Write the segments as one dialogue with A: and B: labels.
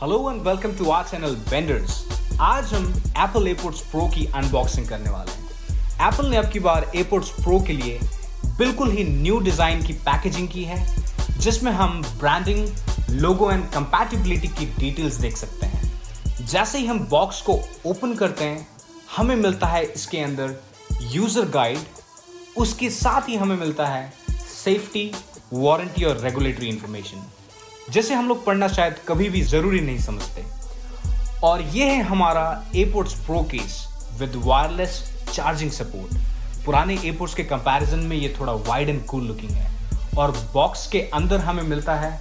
A: Hello and welcome to our channel Benders. आज हम Apple AirPods Pro की unboxing करने वाले हैं। Apple ने अब की बार AirPods Pro के लिए बिल्कुल ही न्यू डिजाइन की पैकेजिंग की है, जिसमें हम ब्रांडिंग, लोगो एंड कंपैटिबिलिटी की डिटेल्स देख सकते हैं। जैसे ही हम बॉक्स को ओपन करते हैं, हमें मिलता है इसके अंदर यूजर गाइड, उसके साथ ही हमें मिलता है सेफ्टी, वारंटी और रेगुलेटरी इंफॉर्मेशन, जिसे हम लोग पढ़ना शायद कभी भी जरूरी नहीं समझते। और ये है हमारा AirPods Pro case with wireless charging support. पुराने AirPods के कंपैरिजन में ये थोड़ा वाइड एंड कूल लुकिंग है। और बॉक्स के अंदर हमें मिलता है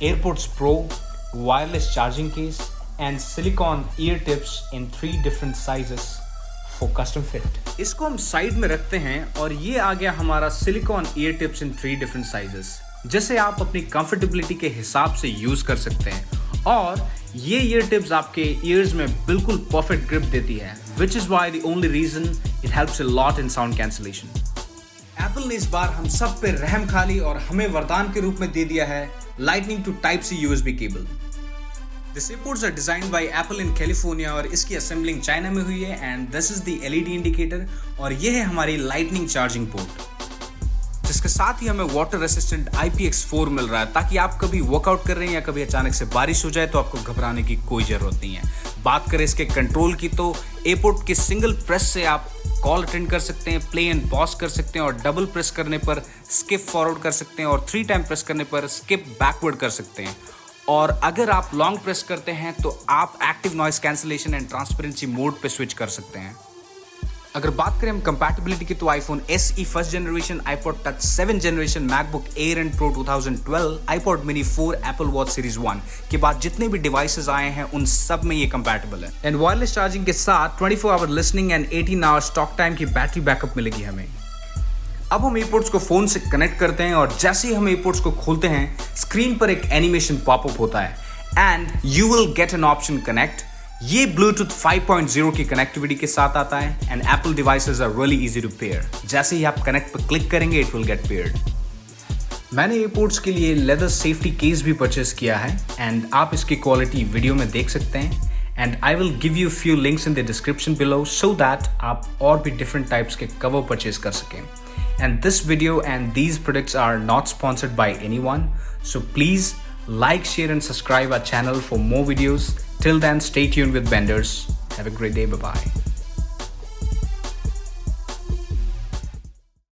A: AirPods Pro wireless charging case and silicon year tips in 3 different sizes for custom fit. इसको हम साइड में रखते हैं और ये आ गया हमारा सिलिकॉन ईयर टिप्स इन 3 डिफरेंट साइजेस, जिसे आप अपनी कंफर्टेबिलिटी के हिसाब से यूज कर सकते हैं। और ये ईयर टिप्स आपके ईयर्स में बिल्कुल परफेक्ट ग्रिप देती है, which is why the only reason it helps a lot in sound cancellation. Apple ने इस बार हम सब पे रहम खा ली और हमें वरदान के रूप में दे दिया है lightning to type C USB cable. These AirPods are designed by Apple in California और इसकी असेंबलिंग चाइना में हुई है। And this is the LED indicator और ये है हमारी लाइटनिंग चार्जिंग पोर्ट, जिसके साथ ही हमें वाटर रेसिस्टेंट IPX4 मिल रहा है, ताकि आप कभी वर्कआउट कर रहे हैं या कभी अचानक से बारिश हो जाए तो आपको घबराने की कोई जरूरत नहीं है। बात करें इसके कंट्रोल की, तो एयरपोर्ट के सिंगल प्रेस से आप कॉल अटेंड कर सकते हैं, प्ले एंड पॉज कर सकते हैं, और डबल प्रेस करने पर स्किप फॉरवर्ड कर सकते हैं, और 3 टाइम प्रेस करने पर स्किप बैकवर्ड कर सकते हैं। और अगर आप लॉन्ग प्रेस करते हैं तो आप active noise cancellation and transparency mode पे स्विच कर सकते हैं। अगर बात करें हम कंपैटिबिलिटी की, तो iPhone SE first generation, iPod Touch 7th generation, MacBook Air and Pro 2012, iPod Mini 4, Apple Watch Series 1 के बाद जितने भी डिवाइसेस आए हैं उन सब में ये कंपैटिबल है। एंड वायरलेस चार्जिंग के साथ 24 hour listening and 18 hours talk time की बैटरी बैकअप मिलेगी हमें। अब हम एयरपोर्ट्स को फोन से कनेक्ट करते हैं और जैसे ही हम एयरपोर्ट्स को खोलते हैं, स्क्रीन पर एक एनिमेशन पॉपअप होता है and you will get an option connect. ये Bluetooth 5.0 की कनेक्टिविटी के साथ आता है and Apple devices are really easy to pair। जैसे ही आप कनेक्ट पर क्लिक करेंगे, इट विल गेट पेयर्ड। मैंने एयरपोर्ट्स के लिए लेदर सेफ्टी केस भी परचेस किया है एंड आप इसकी क्वालिटी वीडियो में देख सकते हैं। And I will give you few links in the description below so that आप और भी डिफरेंट टाइप्स के कवर परचेस कर सकें। And this video and these products are not sponsored by anyone, so please like, share and subscribe our channel for more videos. Till then, stay tuned with Benders. Have a great day. Bye-bye.